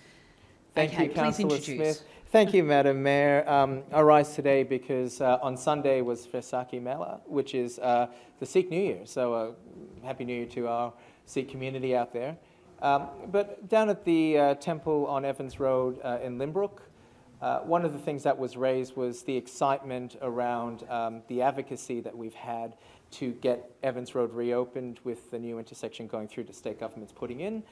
S9: Thank
S1: Okay,
S9: you,
S1: please
S9: Councillor
S1: introduce.
S9: Smith. Thank you, Madam Mayor. I rise today because on Sunday was Vaisakhi Mela, which is the Sikh New Year. So Happy New Year to our Sikh community out there. But down at the temple on Evans Road in Limbrook, one of the things that was raised was the excitement around the advocacy that we've had to get Evans Road reopened with the new intersection going through the state government's putting in,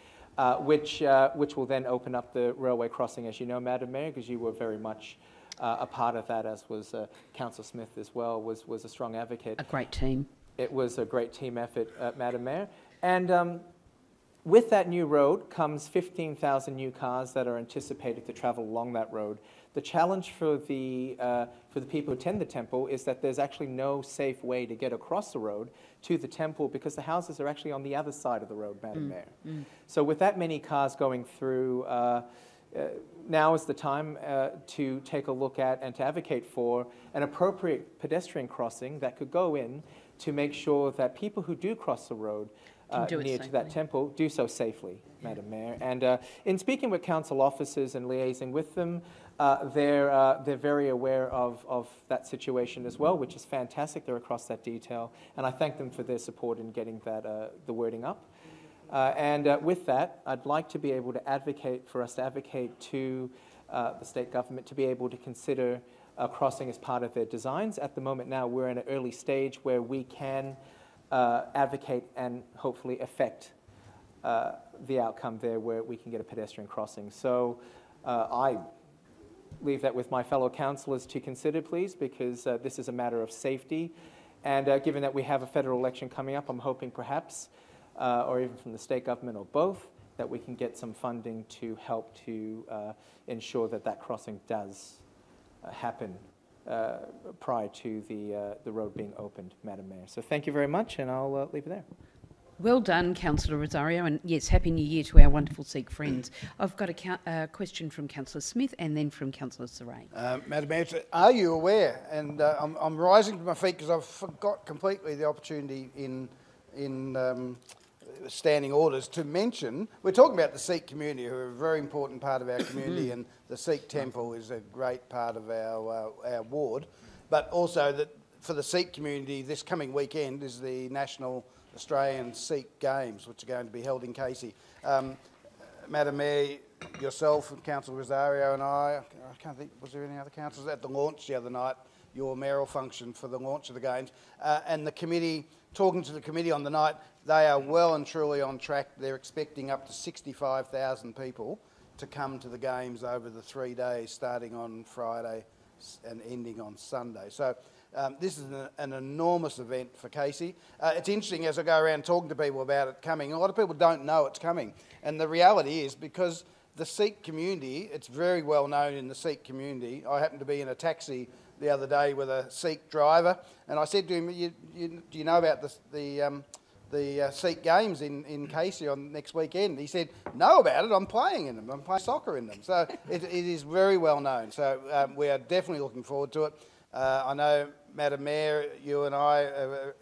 S9: which will then open up the railway crossing, as you know, Madam Mayor, because you were very much a part of that, as was Councillor Smith as well, was a strong advocate.
S1: A great team.
S9: It was a great team effort, Madam Mayor. And with that new road comes 15,000 new cars that are anticipated to travel along that road. The challenge for the people who attend the temple is that there's actually no safe way to get across the road to the temple because the houses are actually on the other side of the road, Madam Mayor. So with that many cars going through, now is the time to take a look at and to advocate for an appropriate pedestrian crossing that could go in to make sure that people who do cross the road near to that temple do so safely, Madam Mayor. And in speaking with council officers and liaising with them, they're very aware of that situation as well, which is fantastic. They're across that detail, and I thank them for their support in getting that the wording up. And with that, I'd like to be able to advocate for us to advocate to the state government to be able to consider crossing as part of their designs. At the moment now, we're in an early stage where we can advocate and hopefully affect the outcome there where we can get a pedestrian crossing. So I leave that with my fellow councillors to consider, please, because this is a matter of safety. And given that we have a federal election coming up, I'm hoping perhaps, or even from the state government or both, that we can get some funding to help to ensure that that crossing does happen prior to the road being opened, Madam Mayor. So thank you very much, and I'll leave it there.
S1: Well done, Councillor Rosario, and yes, Happy New Year to our wonderful Sikh friends. I've got a question from Councillor Smith and then from Councillor Saray.
S8: Madam Mayor, are you aware, and I'm rising to my feet because I've forgot completely the opportunity in standing orders to mention, we're talking about the Sikh community, who are a very important part of our community, and the Sikh temple is a great part of our ward, but also that for the Sikh community, this coming weekend is the National Australian Sikh Games, which are going to be held in Casey. Madam Mayor, yourself and Councillor Rosario and I can't think, was there any other councillors at the launch the other night, your mayoral function for the launch of the Games, and the committee, talking to the committee on the night, they are well and truly on track. They're expecting up to 65,000 people to come to the Games over the 3 days, starting on Friday and ending on Sunday. So this is an enormous event for Casey. It's interesting as I go around talking to people about it coming, a lot of people don't know it's coming. And the reality is, because the Sikh community, it's very well known in the Sikh community. I happened to be in a taxi the other day with a Sikh driver, and I said to him, do you know about the the Sikh Games in Casey on next weekend. He said, know about it, I'm playing in them, I'm playing soccer in them. So it is very well known. So we are definitely looking forward to it. I know, Madam Mayor, you and I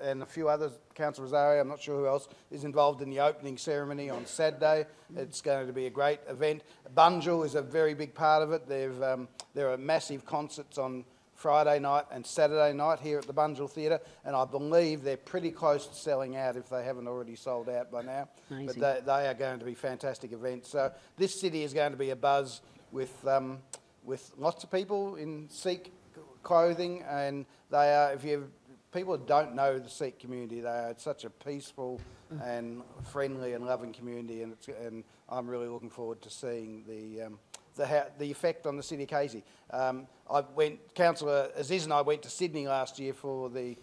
S8: and a few others, Councillor Rosario, I'm not sure who else, is involved in the opening ceremony on Saturday. It's going to be a great event. Bunjil is a very big part of it. There are massive concerts on Friday night and Saturday night here at the Bunjil Theatre, and I believe they're pretty close to selling out if they haven't already sold out by now.
S1: Amazing.
S8: But they are going to be fantastic events. So this city is going to be abuzz with lots of people in Sikh clothing, and they are, people don't know the Sikh community, they are such a peaceful and friendly and loving community, and I'm really looking forward to seeing the effect on the city of Casey. Councillor Aziz and I went to Sydney last year for the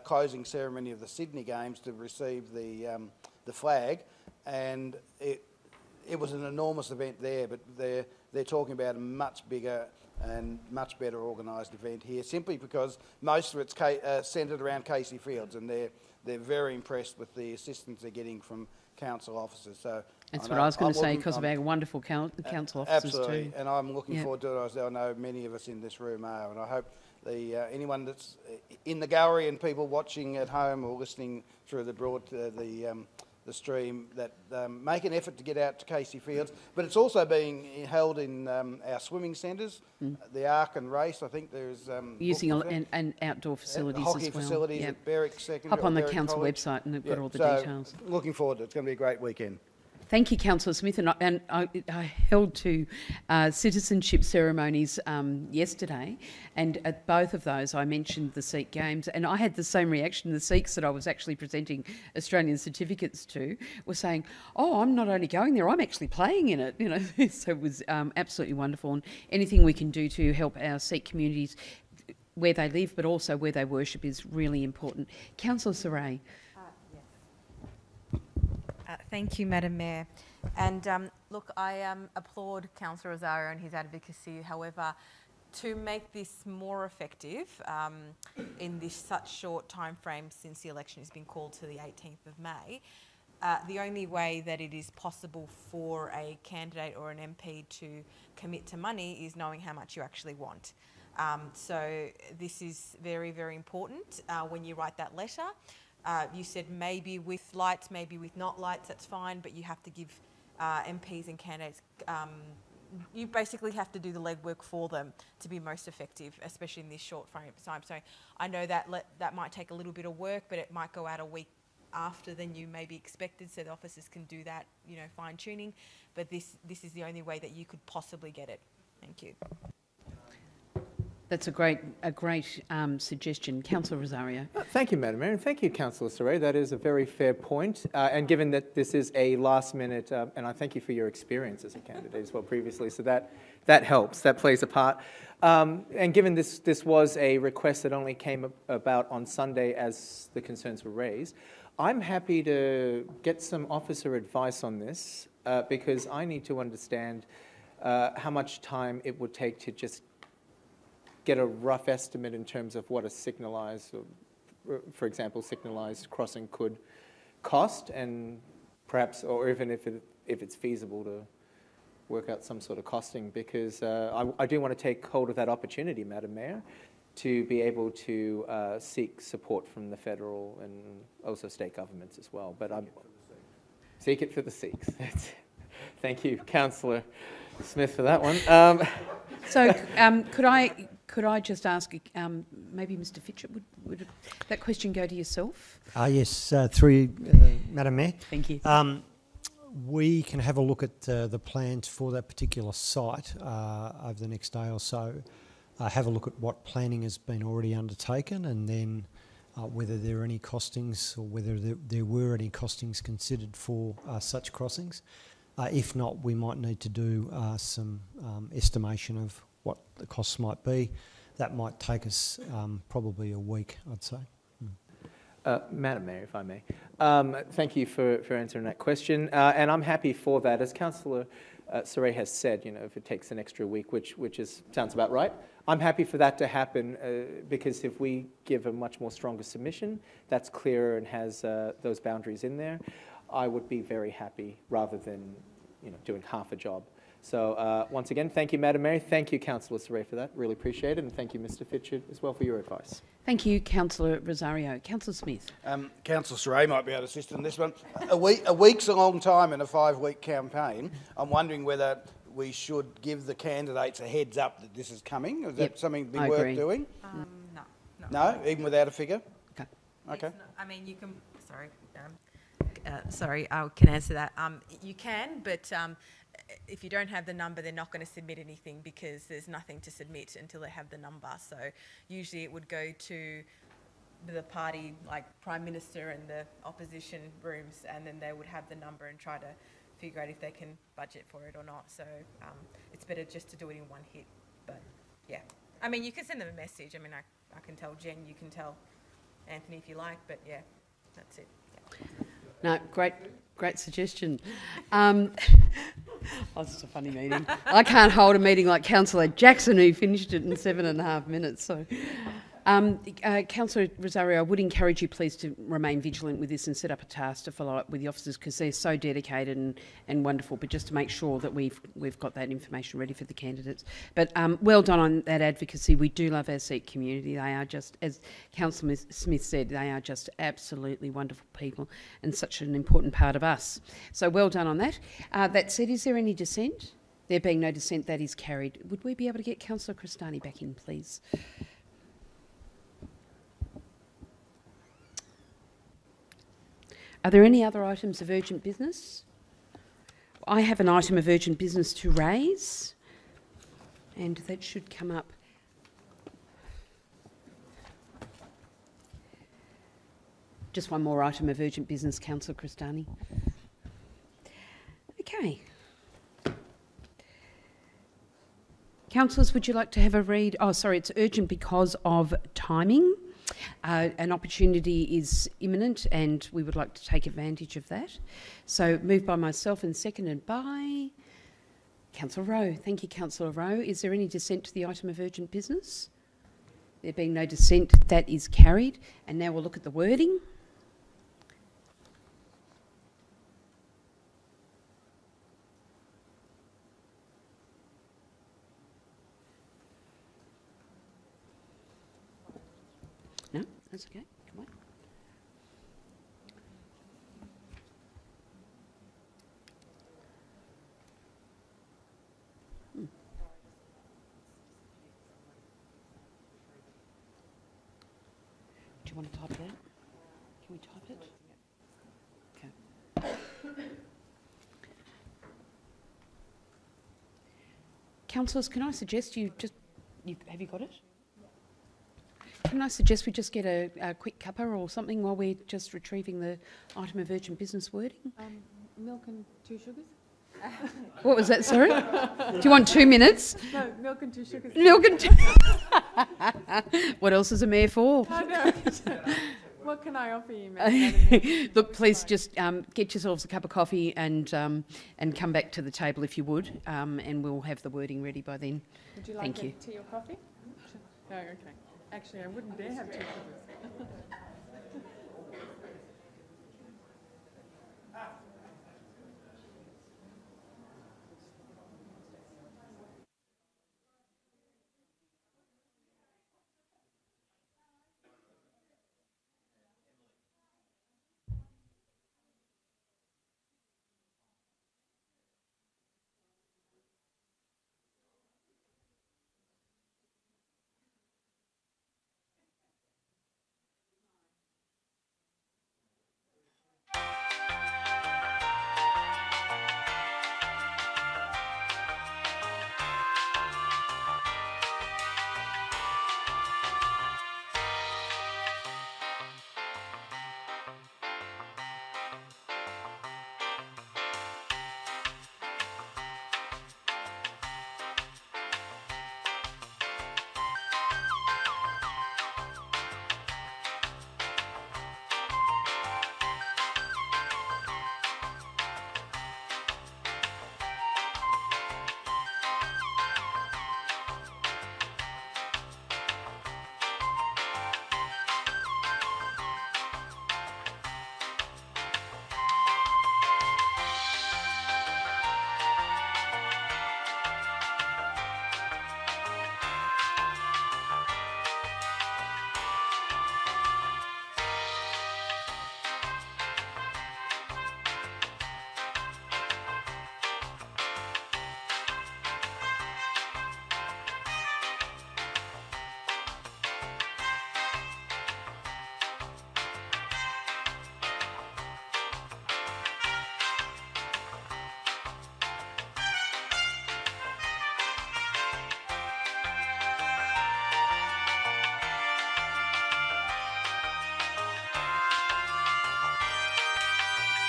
S8: closing ceremony of the Sydney Games to receive the flag, and it was an enormous event there, but they're talking about a much bigger and much better organised event here, simply because most of it's centred around Casey Fields, and they're very impressed with the assistance they're getting from council officers. So
S1: that's what I was going to say, because of our wonderful council officers
S8: absolutely,
S1: too.
S8: and I'm looking forward to it, as I know many of us in this room are, and I hope anyone that's in the gallery and people watching at home or listening through the stream that make an effort to get out to Casey Fields. But it's also being held in our swimming centres, the Arc and Race. I think there's
S1: using and outdoor facilities
S8: hockey
S1: as well.
S8: facilities at Berwick Secondary.
S1: Hop on the
S8: Berwick
S1: council
S8: College.
S1: website and they've got all the
S8: so
S1: details.
S8: Looking forward to it. It's going to be a great weekend.
S1: Thank you, Councillor Smith. And I held two citizenship ceremonies yesterday, and at both of those I mentioned the Sikh Games, and I had the same reaction. The Sikhs that I was actually presenting Australian certificates to were saying, "Oh, I'm not only going there, I'm actually playing in it." You know, so it was absolutely wonderful. And anything we can do to help our Sikh communities where they live, but also where they worship, is really important. Councillor Saray.
S12: Thank you, Madam Mayor. And look, I applaud Councillor Rosario and his advocacy. However, to make this more effective in this such short time frame since the election has been called to the 18th of May, the only way that it is possible for a candidate or an MP to commit to money is knowing how much you actually want. So this is very, very important when you write that letter. You said maybe with lights, maybe with not lights, that's fine, but you have to give MPs and candidates, you basically have to do the legwork for them to be most effective, especially in this short frame of time. So I know that that might take a little bit of work, but it might go out a week after than you maybe expected, so the officers can do that, you know, fine tuning. But this is the only way that you could possibly get it. Thank you.
S1: That's a great suggestion. Councillor Rosario.
S9: Thank you, Madam Mayor, and thank you, Councillor Saray. That is a very fair point. And given that this is a last minute, and I thank you for your experience as a candidate as well previously, so that helps, that plays a part. And given this was a request that only came about on Sunday as the concerns were raised, I'm happy to get some officer advice on this because I need to understand how much time it would take to just get a rough estimate in terms of what a signalised, for example, signalised crossing could cost, and perhaps, or even if it's feasible to work out some sort of costing, because I do want to take hold of that opportunity, Madam Mayor, to be able to seek support from the federal and also state governments as well. But seek it for the Sikhs. Thank you, Councillor Smith, for that one.
S1: So could I just ask, maybe Mr Fitchett, would that question go to yourself?
S14: Yes, through Madam Mayor.
S1: Thank you.
S14: We can have a look at the plans for that particular site over the next day or so, have a look at what planning has been already undertaken, and then whether there are any costings or whether there were any costings considered for such crossings. If not, we might need to do some estimation of what the costs might be. That might take us probably a week, I'd say.
S9: Madam Mayor, if I may. Thank you for answering that question. And I'm happy for that. As Councillor Saray has said, you know, if it takes an extra week, which sounds about right, I'm happy for that to happen because if we give a much more stronger submission, that's clearer and has those boundaries in there, I would be very happy rather than, you know, doing half a job. So once again, thank you, Madam Mayor. Thank you, Councillor Saray, for that. Really appreciate it. And thank you, Mr. Fitchett, as well, for your advice.
S1: Thank you, Councillor Rosario. Councillor Smith.
S8: Councillor Saray might be able to assist on this one. A week's a long time in a 5-week campaign. I'm wondering whether we should give the candidates a heads up that this is coming. Is that something to be worth doing?
S12: No.
S8: No, even without a figure?
S1: Okay.
S8: Okay.
S12: I mean, you can, sorry, I can answer that. You can, but if you don't have the number, they're not going to submit anything because there's nothing to submit until they have the number. So usually it would go to the party, like Prime Minister and the opposition rooms, and then they would have the number and try to figure out if they can budget for it or not. So it's better just to do it in one hit. But yeah, I mean, you can send them a message. I mean, I can tell Jen, you can tell Anthony if you like, but yeah, that's it. Yeah.
S1: No, great suggestion. Oh, it's just a funny meeting. I can't hold a meeting like Councillor Jackson, who finished it in 7.5 minutes. So, Councillor Rosario, I would encourage you please to remain vigilant with this and set up a task to follow up with the officers because they're so dedicated and wonderful. But just to make sure that we've got that information ready for the candidates. But well done on that advocacy. We do love our Sikh community. They are just, as Councillor Smith said, they are just absolutely wonderful people and such an important part of us. So well done on that. That said, is there any dissent? There being no dissent, that is carried. Would we be able to get Councillor Cristani back in, please? Are there any other items of urgent business? I have an item of urgent business to raise, and that should come up. Just one more item of urgent business, Councillor Cristani. Okay. Councillors, would you like to have a read? Oh, sorry, it's urgent because of timing. An opportunity is imminent and we would like to take advantage of that. So moved by myself and seconded by Councillor Rowe. Thank you, Councillor Rowe. Is there any dissent to the item of urgent business? There being no dissent, that is carried. And now we'll look at the wording. No, that's okay. Come on. Do you want to type that? Can we type it? Okay. Councillors, can I suggest have you got it? Can I suggest we just get a quick cuppa or something while we're just retrieving the item of urgent business wording?
S13: Milk and 2 sugars?
S1: What was that, sorry? Do you want 2 minutes?
S13: No, milk and 2 sugars.
S1: Milk and 2... What else is a mayor for?
S13: I know. What can I offer you, Madam?
S1: Look, please just get yourselves a cup of coffee and come back to the table if you would, and we'll have the wording ready by then.
S13: Would you like a tea or coffee? No, okay. Actually, I wouldn't dare have 2 sugars.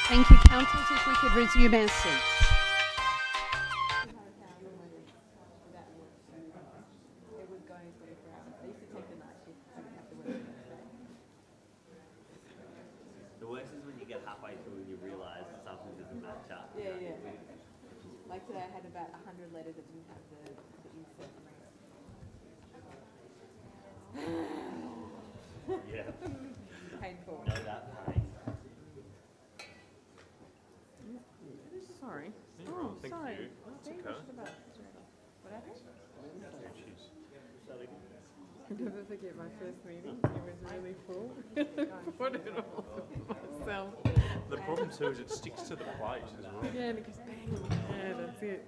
S1: Thank you, councillors. If we could resume our seats.
S7: The worst is when you get halfway through and you realise something doesn't match up.
S12: Yeah. Like today I had about 100 letters that didn't have the insert ring.
S7: Yeah.
S12: Painful.
S7: Know that pain.
S13: Sorry.
S15: Oh, thank
S13: sorry.
S15: you. That's okay.
S12: What happened?
S13: I'll never forget my first meeting. It was really full. Put it all myself.
S15: The problem too is it sticks to the plate as well.
S13: Yeah, and it goes bang. Yeah, that's it.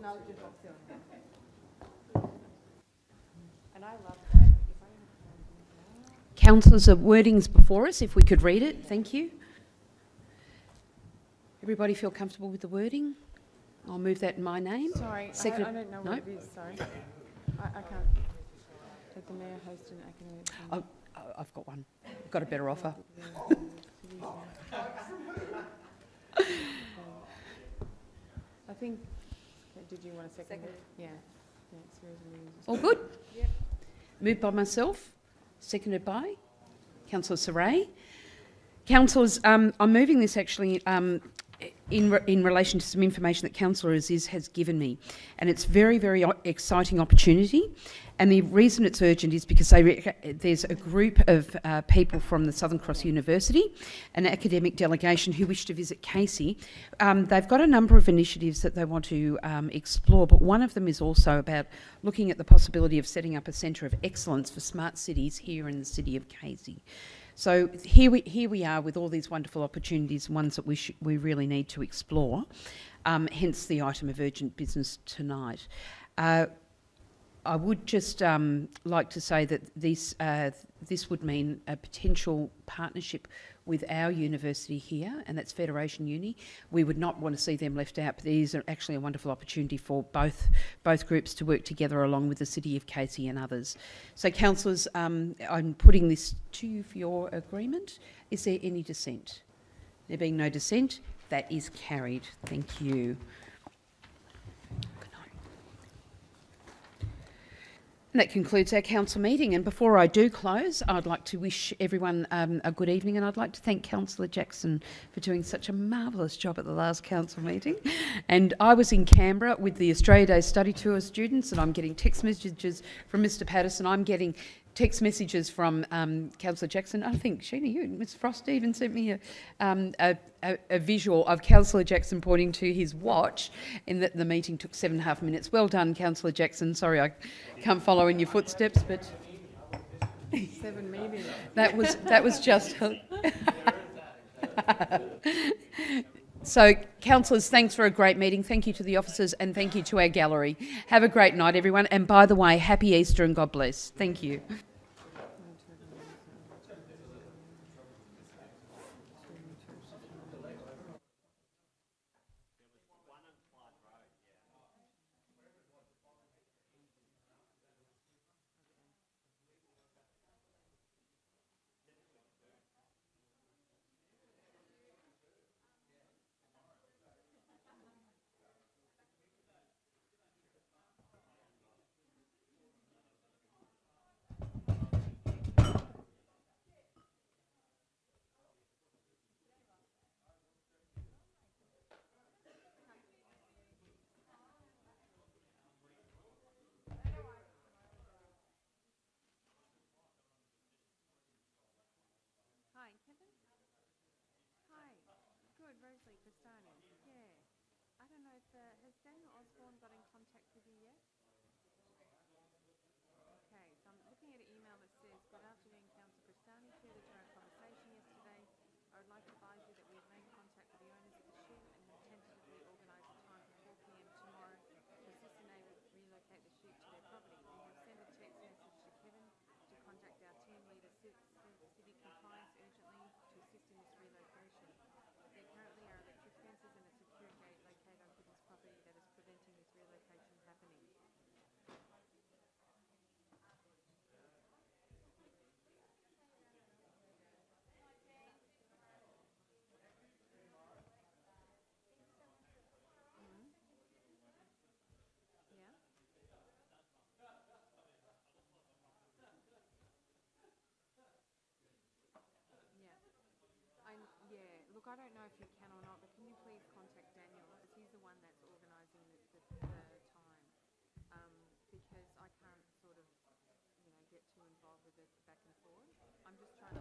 S12: No, just and I love
S1: Councillors, the wording's before us. If we could read it, thank you. Everybody feel comfortable with the wording? I'll move that in my name.
S13: Sorry, I don't know what it is. Sorry, I can't. Did the mayor host an academic?
S1: I've got one. I've got a better offer.
S13: I think. Did you want a second? Yeah.
S1: All good?
S13: Yep.
S1: Moved by myself, seconded by Councillor Saray. Councillors, I'm moving this actually in relation to some information that Councillor Aziz has given me, and it's very, very exciting opportunity. And the reason it's urgent is because there's a group of people from the Southern Cross University, an academic delegation who wish to visit Casey. They've got a number of initiatives that they want to explore, but one of them is also about looking at the possibility of setting up a centre of excellence for smart cities here in the city of Casey. So here we are with all these wonderful opportunities, ones that we really need to explore, hence the item of urgent business tonight. I would just like to say that this would mean a potential partnership with our university here, and that's Federation Uni. We would not want to see them left out, but there is actually a wonderful opportunity for both groups to work together along with the City of Casey and others. So, councillors, I'm putting this to you for your agreement. Is there any dissent? There being no dissent, that is carried. Thank you. And that concludes our council meeting. And before I do close, I'd like to wish everyone a good evening, and I'd like to thank Councillor Jackson for doing such a marvellous job at the last council meeting. And I was in Canberra with the Australia Day Study Tour students, and I'm getting text messages from Mr Patterson. I'm getting text messages from Councillor Jackson. I think, Sheena, you and Ms Frost even sent me a visual of Councillor Jackson pointing to his watch, in that the meeting took 7.5 minutes. Well done, Councillor Jackson. Sorry I can't follow in your footsteps, but
S13: 7 meetings.
S1: That was just. So, councillors, thanks for a great meeting. Thank you to the officers, and thank you to our gallery. Have a great night, everyone. And by the way, happy Easter and God bless. Thank you.
S13: Has Daniel Osborne got in contact with you yet? Okay, so I'm looking at an email that says, "Good afternoon, Councillor Cristani. Further to our conversation yesterday, I would like to advise you that we have made contact with the owners of the shed and have tentatively organised a time for 4 p.m. tomorrow to assist and able to relocate the chute to their property. We have sent a text message to Kevin to contact our team leader, City Compliance, urgently to assist in this relocation. There currently are electric fences and a secure gate located on Kevin's property that is preventing this relocation. I don't know if you can or not, but can you please contact Daniel, as he's the one that's organising the time, because I can't sort of, you know, get too involved with it back and forth. I'm just trying to